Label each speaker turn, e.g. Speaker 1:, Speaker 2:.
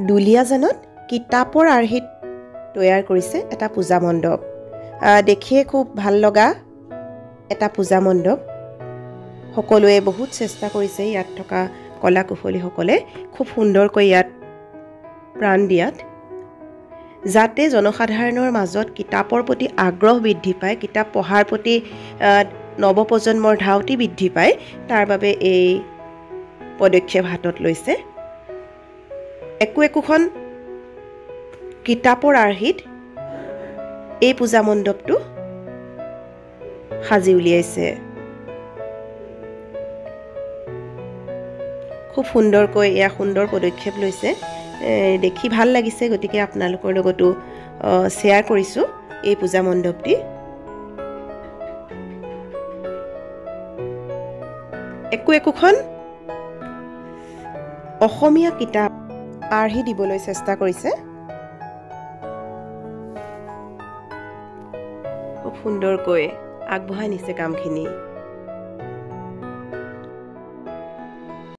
Speaker 1: দুলীয়াজানত কিতাপৰ আৰ্হিত তৈয়াৰ কৰিছে এটা পূজা মণ্ডপ। দেখিয়ে খুব ভাল লগা এটা পূজা মণ্ডপ। সকলোৱে বহুত চেষ্টা কৰিছে ইয়াত থকা কলা কুশলীসকলে খুব সুন্দৰকৈ ইয়াত প্ৰাণ দিয়াত, যাতে জনসাধাৰণৰ মাজত কিতাপৰ প্ৰতি আগ্ৰহ বৃদ্ধি পায়, কিতাপ পঢ়াৰ প্ৰতি নৱপ্ৰজন্মৰ ধাউতি বৃদ্ধি পায়, তাৰ বাবে এই পদক্ষেপ হাতত লৈছে। একোখন কিতাপৰ আৰ্হিত এই পূজা মণ্ডপটো সাজি উলিয়াইছে। খুব সুন্দৰকৈ এয়া সুন্দৰ পদক্ষেপ লৈছে, দেখি ভাল লাগিছে। গতিকে আপোনালোকৰ লগতো শ্বেয়াৰ কৰিছোঁ এই পূজা মণ্ডপটি। একোখন অসমীয়া কিতাপ আৰ্হি দিবলৈ চেষ্টা কৰিছে। খুব সুন্দৰকৈ আগবঢ়াই নিছে কামখিনি।